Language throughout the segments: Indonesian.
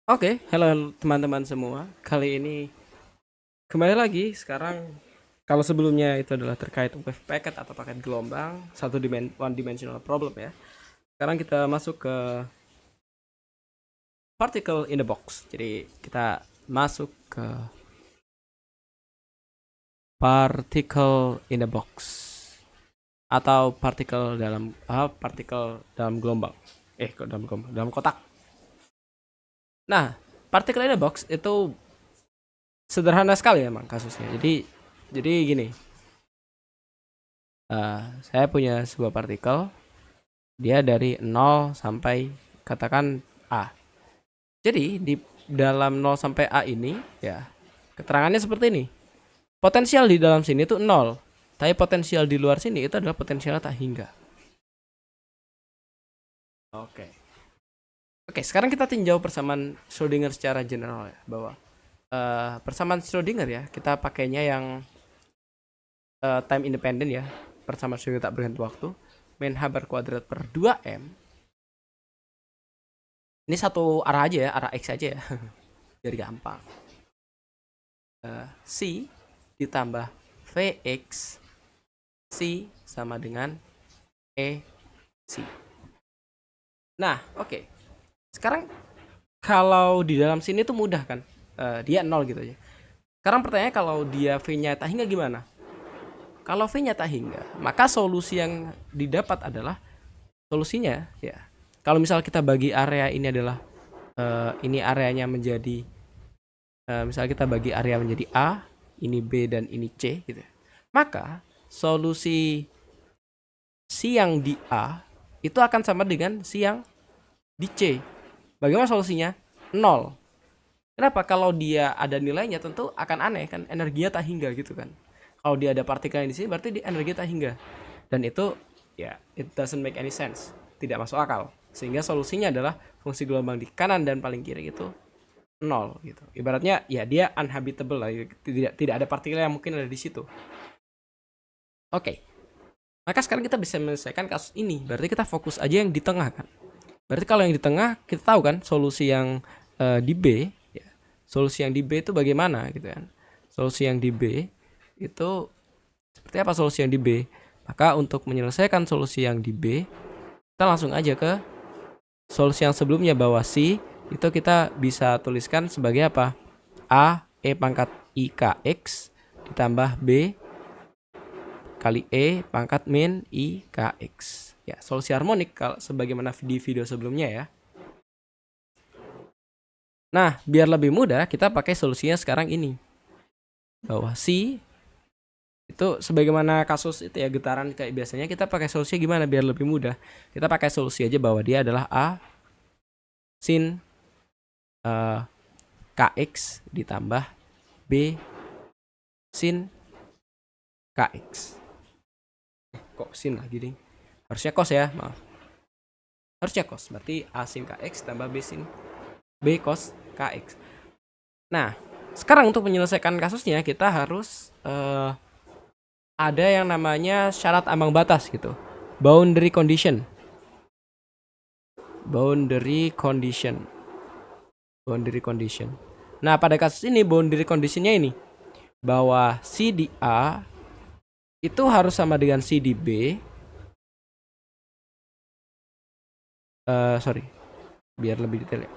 Oke, halo teman-teman semua. Kali ini kembali lagi. Sekarang kalau sebelumnya itu adalah terkait wave packet atau paket gelombang, one dimensional problem ya. Sekarang kita masuk ke particle in the box. Jadi kita masuk ke particle in the box atau particle dalam gelombang. Kok dalam gelombang, dalam kotak. Nah, particle in the box itu sederhana sekali emang kasusnya. Jadi gini, saya punya sebuah partikel, dia dari 0 sampai katakan A. Jadi di dalam 0 sampai A ini ya, keterangannya seperti ini. Potensial di dalam sini itu 0, tapi potensial di luar sini itu adalah potensial tak hingga. Oke, sekarang kita tinjau persamaan Schrödinger secara general ya, bahwa persamaan Schrödinger ya, kita pakainya yang time independent ya, persamaan Schrödinger tak berganti waktu, main h bar kuadrat per 2m. Ini satu arah aja ya, arah x aja ya, biar gampang. C ditambah Vx, C sama dengan EC. Nah, oke. Sekarang kalau di dalam sini tuh mudah kan, dia 0 gitu aja. Sekarang pertanyaannya, kalau dia V-nya tak hingga gimana? Kalau V-nya tak hingga, maka solusi yang didapat adalah solusinya ya. Kalau misal kita bagi area ini adalah ini areanya menjadi misal kita bagi area menjadi A, ini B dan ini C gitu. Maka solusi C yang di A itu akan sama dengan C yang di C. Bagaimana solusinya? 0. Kenapa? Kalau dia ada nilainya tentu akan aneh kan, energinya tak hingga gitu kan. Kalau dia ada partikel di sini berarti energi tak hingga. Dan itu ya, it doesn't make any sense. Tidak masuk akal. Sehingga solusinya adalah fungsi gelombang di kanan dan paling kiri itu 0 gitu. Ibaratnya ya dia unhabitable lah, tidak ada partikel yang mungkin ada di situ. Oke. Maka sekarang kita bisa menyelesaikan kasus ini. Berarti kita fokus aja yang di tengah kan. Berarti kalau yang di tengah kita tahu kan solusi yang di B ya. Solusi yang di B itu bagaimana gitu kan. Solusi yang di B itu seperti apa solusi yang di B? Maka untuk menyelesaikan solusi yang di B, kita langsung aja ke solusi yang sebelumnya, bahwa C itu kita bisa tuliskan sebagai apa? A E pangkat IKX ditambah B kali E pangkat min IKX. Ya, solusi harmonik kalau sebagaimana di video sebelumnya ya. Nah, biar lebih mudah kita pakai solusinya sekarang ini. Bahwa C itu sebagaimana kasus itu ya, getaran kayak biasanya, kita pakai solusinya gimana biar lebih mudah. Kita pakai solusi aja bahwa dia adalah A sin KX ditambah B sin KX. Kok sin lagi ding? Harusnya cos ya, maaf. Harusnya cos, berarti A sin KX tambah B cos KX. Nah, sekarang untuk menyelesaikan kasusnya kita harus ada yang namanya syarat ambang batas gitu. Boundary condition. Boundary condition. Nah, pada kasus ini boundary conditionnya ini, bahwa C di A itu harus sama dengan C di B. Biar lebih detail ya.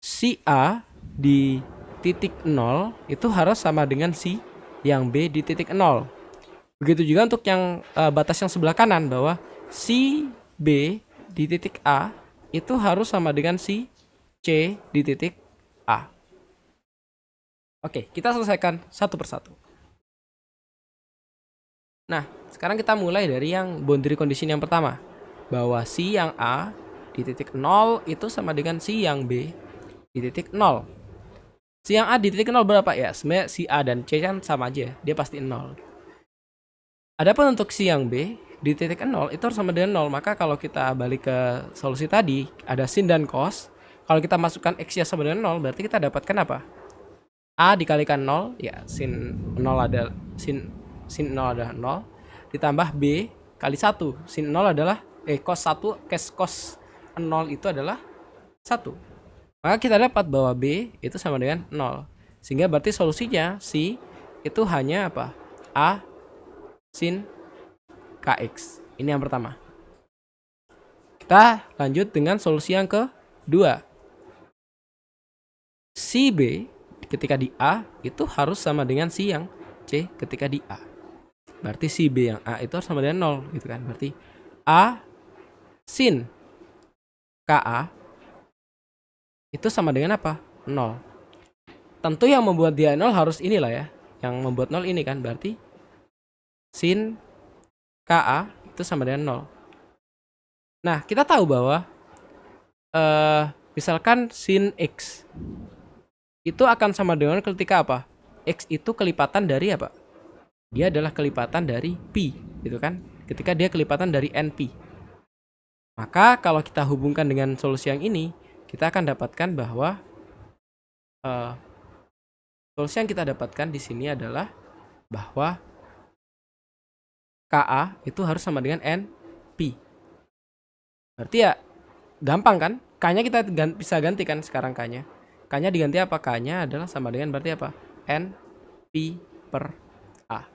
Si A di titik 0 itu harus sama dengan si yang B di titik 0. Begitu juga untuk yang batas yang sebelah kanan, bahwa si B di titik A itu harus sama dengan si C di titik A. Oke, kita selesaikan satu persatu. Nah, sekarang kita mulai dari yang boundary condition yang pertama, bahwa si yang A di titik 0 itu sama dengan si yang B di titik 0. Si yang A di titik 0 berapa ya? Sebenarnya si A dan C kan sama aja, dia pasti 0. Adapun untuk si yang B di titik 0 itu harus sama dengan 0. Maka kalau kita balik ke solusi tadi, ada sin dan cos. Kalau kita masukkan x-nya sama dengan 0, berarti kita dapatkan apa? A dikalikan 0, ya sin 0 ada sin 0 adalah 0, ditambah B kali 1. Sin 0 adalah cos 1, cos 0 itu adalah 1. Maka kita dapat bahwa B itu sama dengan 0. Sehingga berarti solusinya C itu hanya apa? A sin KX. Ini yang pertama. Kita lanjut dengan solusi yang kedua. Si B ketika di A itu harus sama dengan si yang C ketika di A. Berarti si B yang A itu harus sama dengan 0 gitu kan. Berarti A sin KA itu sama dengan apa? 0. Tentu yang membuat dia 0 harus inilah ya. Yang membuat 0 ini kan. Berarti sin KA itu sama dengan 0. Nah, kita tahu bahwa misalkan sin X itu akan sama dengan ketika apa? X itu kelipatan dari apa? Dia adalah kelipatan dari P gitu kan. Ketika dia kelipatan dari NP. Maka kalau kita hubungkan dengan solusi yang ini, kita akan dapatkan bahwa solusi yang kita dapatkan di sini adalah bahwa KA itu harus sama dengan NP. Berarti ya gampang kan? K-nya kita bisa ganti kan sekarang K-nya. K-nya diganti apa? K-nya adalah sama dengan berarti apa? NP per A.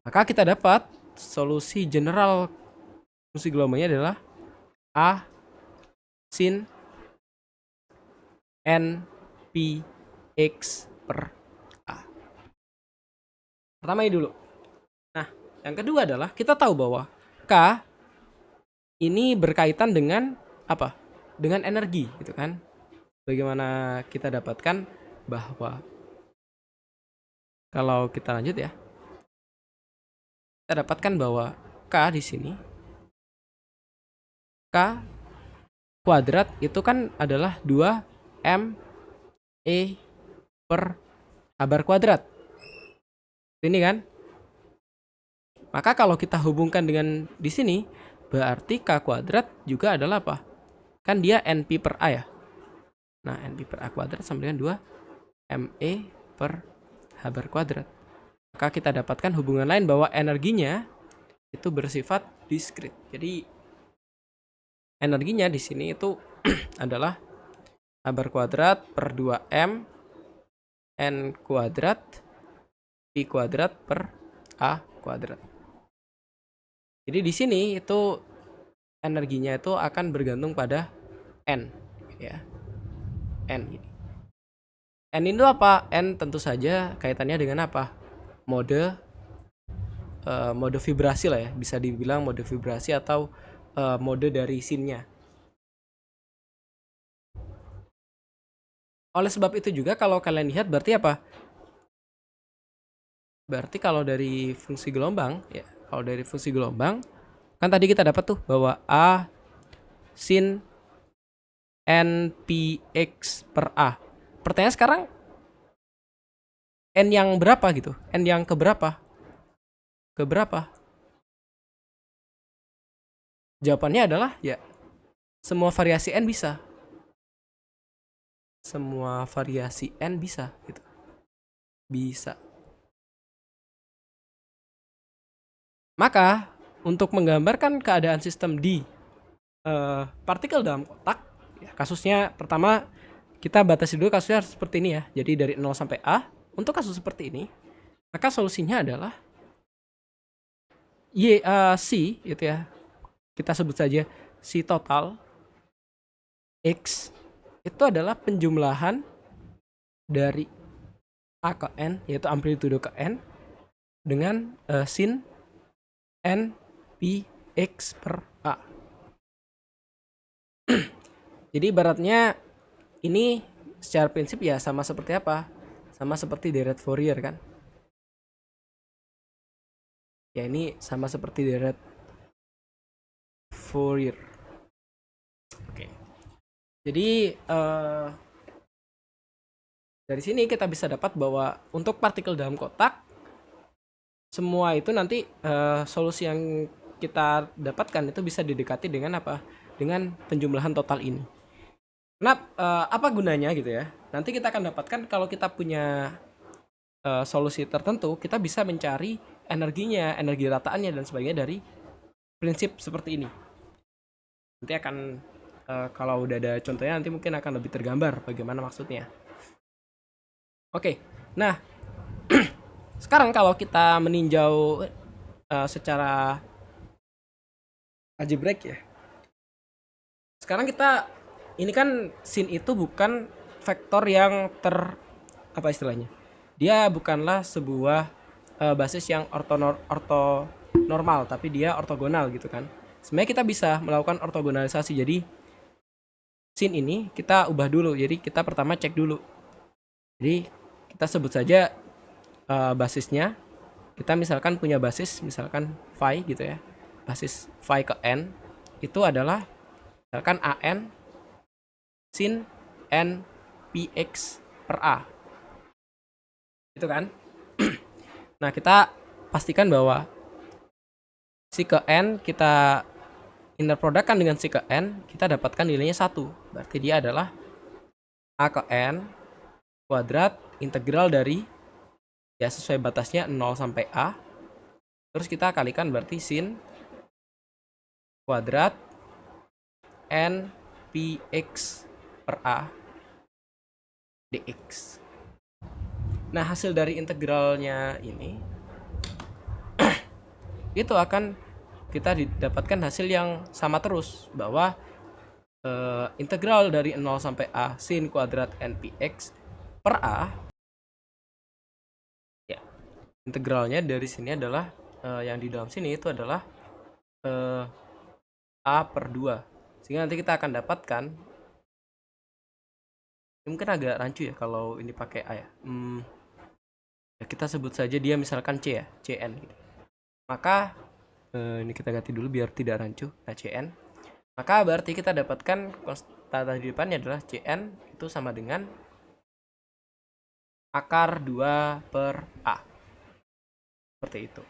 Maka kita dapat solusi general fungsi gelombangnya adalah A sin NP X per A. Pertama ini dulu. Nah, yang kedua adalah kita tahu bahwa K ini berkaitan dengan apa? Dengan energi gitu kan. Bagaimana kita dapatkan bahwa kalau kita lanjut ya. Kita dapatkan bahwa K di sini K kuadrat itu kan adalah 2 ME per A bar kuadrat. Ini kan? Maka kalau kita hubungkan dengan di sini, berarti K kuadrat juga adalah apa? Kan dia NP per A ya. Nah, NP per A kuadrat sama dengan 2 ME per H bar kuadrat. Maka kita dapatkan hubungan lain bahwa energinya itu bersifat diskrit. Jadi energinya di sini itu adalah A bar kuadrat per 2M N kuadrat P kuadrat per A kuadrat. Jadi di sini itu energinya itu akan bergantung pada N ya. N ini. N itu apa? N tentu saja kaitannya dengan apa? Mode vibrasi lah ya. Bisa dibilang mode vibrasi atau mode dari sinnya. Oleh sebab itu juga kalau kalian lihat berarti apa? Berarti kalau dari fungsi gelombang ya, kalau dari fungsi gelombang kan tadi kita dapat tuh bahwa A sin NPX per A. Pertanyaan sekarang N yang berapa gitu? N yang keberapa? Keberapa? Jawabannya adalah ya semua variasi N bisa. Semua variasi N bisa gitu. Bisa. Maka untuk menggambarkan keadaan sistem di partikel dalam kotak, ya, kasusnya pertama kita batasi dulu kasusnya seperti ini ya. Jadi dari 0 sampai A. Untuk kasus seperti ini, maka solusinya adalah C itu ya. Kita sebut saja C total X itu adalah penjumlahan dari A ke N, yaitu amplitudo ke N, dengan sin N P X per A. Jadi ibaratnya ini secara prinsip ya sama seperti apa? Sama seperti deret Fourier kan? Ya ini sama seperti deret Fourier. Oke. Jadi dari sini kita bisa dapat bahwa untuk partikel dalam kotak semua itu nanti solusi yang kita dapatkan itu bisa didekati dengan apa? Dengan penjumlahan total ini. Nah, apa gunanya gitu ya? Nanti kita akan dapatkan kalau kita punya solusi tertentu, kita bisa mencari energinya, energi rataannya dan sebagainya dari prinsip seperti ini. Nanti akan kalau udah ada contohnya nanti mungkin akan lebih tergambar bagaimana maksudnya. Oke, nah sekarang kalau kita meninjau secara algebraic ya. Sekarang kita ini kan sin itu bukan vektor yang apa istilahnya? Dia bukanlah sebuah basis yang orto normal, tapi dia ortogonal gitu kan. Sebenarnya kita bisa melakukan ortogonalisasi. Jadi sin ini kita ubah dulu. Jadi kita pertama cek dulu. Jadi kita sebut saja basisnya. Kita misalkan punya basis misalkan phi gitu ya. Basis phi ke n itu adalah misalkan an sin n px per a. Itu kan? Nah, kita pastikan bahwa si ke n kita inner product kan dengan si ke n, kita dapatkan nilainya 1. Berarti dia adalah a ke n kuadrat integral dari ya sesuai batasnya 0 sampai a. Terus kita kalikan berarti sin kuadrat n px per a dx. Nah, hasil dari integralnya ini itu akan kita didapatkan hasil yang sama terus, bahwa integral dari 0 sampai a sin kuadrat npx per a ya, integralnya dari sini adalah yang di dalam sini itu adalah a per 2, sehingga nanti kita akan dapatkan, mungkin agak rancu ya kalau ini pakai a ya, ya kita sebut saja dia misalkan c ya, cn gitu. Maka ini kita ganti dulu biar tidak rancu. Nah, cn, maka berarti kita dapatkan konstanta di depannya adalah cn itu sama dengan akar 2 per a, seperti itu.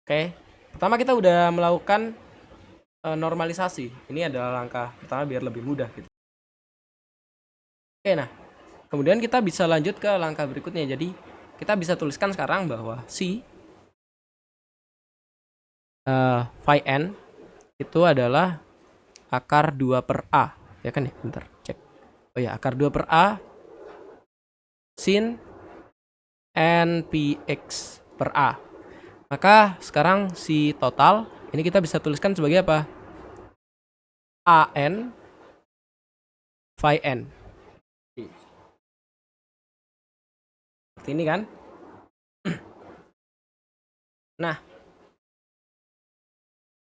Oke, pertama kita udah melakukan normalisasi. Ini adalah langkah pertama biar lebih mudah gitu. Oke, nah kemudian kita bisa lanjut ke langkah berikutnya. Jadi kita bisa tuliskan sekarang bahwa si phi n itu adalah akar 2 per a, ya kan ya, bentar cek. Oh ya, akar 2 per a sin npx per a. Maka sekarang si total ini kita bisa tuliskan sebagai apa? an phi n. Seperti ini kan? Nah,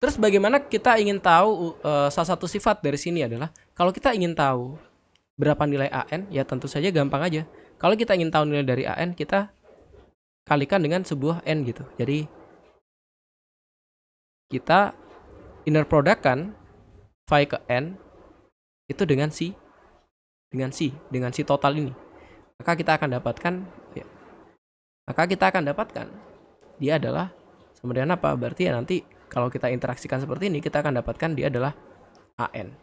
terus bagaimana kita ingin tahu salah satu sifat dari sini adalah kalau kita ingin tahu berapa nilai an, ya tentu saja gampang aja. Kalau kita ingin tahu nilai dari an, kita kalikan dengan sebuah n gitu. Jadi kita inner product kan phi ke n itu dengan si total ini. Maka kita akan dapatkan dia adalah sama dengan apa? Berarti ya nanti kalau kita interaksikan seperti ini, kita akan dapatkan dia adalah an.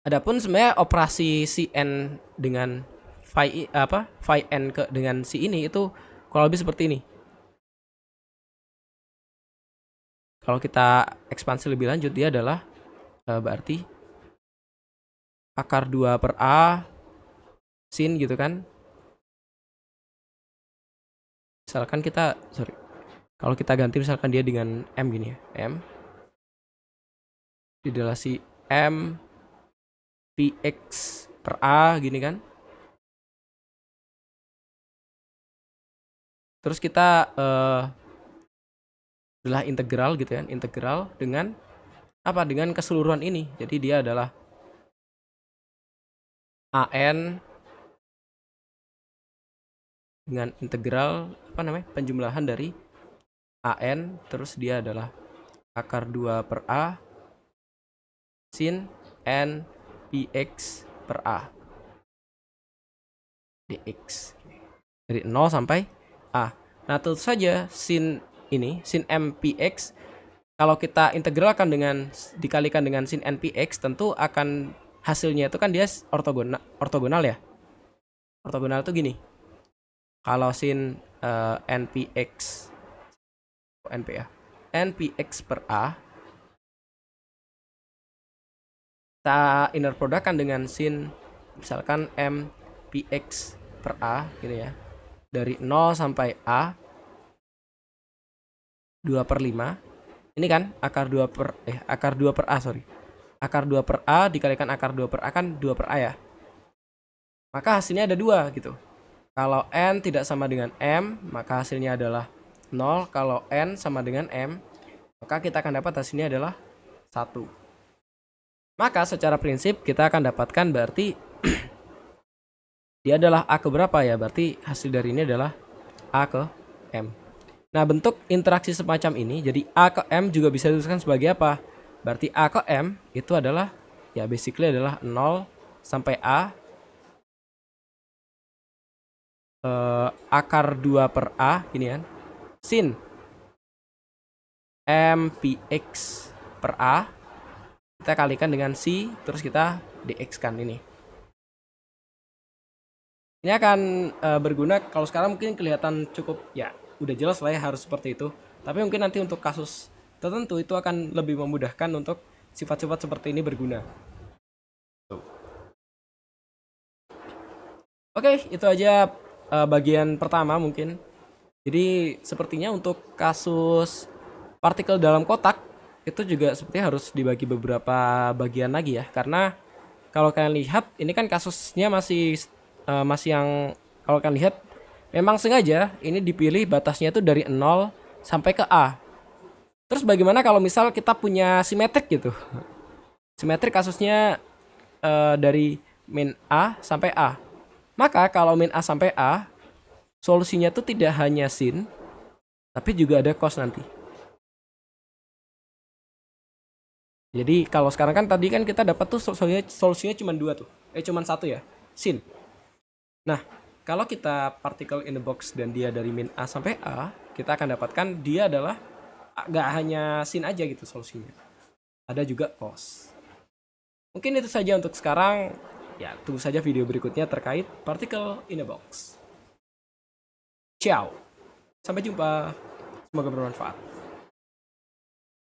Adapun sebenarnya operasi si n dengan phi n ke dengan si ini itu kurang lebih seperti ini. Kalau kita ekspansi lebih lanjut, dia adalah berarti akar 2 per a sin gitu kan. Misalkan kalau kita ganti misalkan dia dengan m gini ya, m di adalah si m px per a gini kan. Terus kita adalah integral gitu kan, integral dengan apa? Dengan keseluruhan ini. Jadi dia adalah an dengan integral apa namanya? Penjumlahan dari an, terus dia adalah akar 2 per a sin n px per a dx. Dari 0 sampai a. Nah, tentu saja sin mpx kalau kita integralkan dikalikan dengan sin npx, tentu akan hasilnya itu kan dia ortogonal ya. Ortogonal itu gini. Kalau sin npx np ya. npx per a kita inner product kan dengan sin misalkan mpx per a gitu ya, dari 0 sampai a 2/5. Ini kan akar 2 per a, sorry. Akar 2 per a dikalikan akar 2 per a kan 2 per a ya. Maka hasilnya ada 2 gitu. Kalau n tidak sama dengan m, maka hasilnya adalah 0. Kalau n sama dengan m, maka kita akan dapat hasilnya adalah 1. Maka secara prinsip kita akan dapatkan berarti dia adalah a ke berapa ya? Berarti hasil dari ini adalah a ke m. Nah, bentuk interaksi semacam ini, jadi a ke m juga bisa dituliskan sebagai apa? Berarti a ke m itu adalah, ya basically adalah 0 sampai a akar 2 per a, gini kan, sin mpx per a, kita kalikan dengan c, terus kita dx kan ini. Ini akan berguna, kalau sekarang mungkin kelihatan cukup, ya udah jelas lah ya harus seperti itu. Tapi mungkin nanti untuk kasus tertentu itu akan lebih memudahkan untuk sifat-sifat seperti ini berguna. Oke, itu aja bagian pertama mungkin. Jadi sepertinya untuk kasus partikel dalam kotak itu juga sepertinya harus dibagi beberapa bagian lagi ya. Karena kalau kalian lihat ini kan kasusnya masih yang, kalau kalian lihat memang sengaja ini dipilih batasnya itu dari 0 sampai ke A. Terus bagaimana kalau misal kita punya simetrik gitu? Simetrik kasusnya dari min A sampai A. Maka kalau min A sampai A, solusinya itu tidak hanya sin, tapi juga ada cos nanti. Jadi kalau sekarang kan tadi kan kita dapat tuh solusinya cuma 2 tuh. Cuma 1 ya, sin. Nah, kalau kita particle in the box dan dia dari min A sampai A, kita akan dapatkan dia adalah gak hanya sin aja gitu solusinya. Ada juga cos. Mungkin itu saja untuk sekarang. Ya, tunggu saja video berikutnya terkait particle in the box. Ciao. Sampai jumpa. Semoga bermanfaat.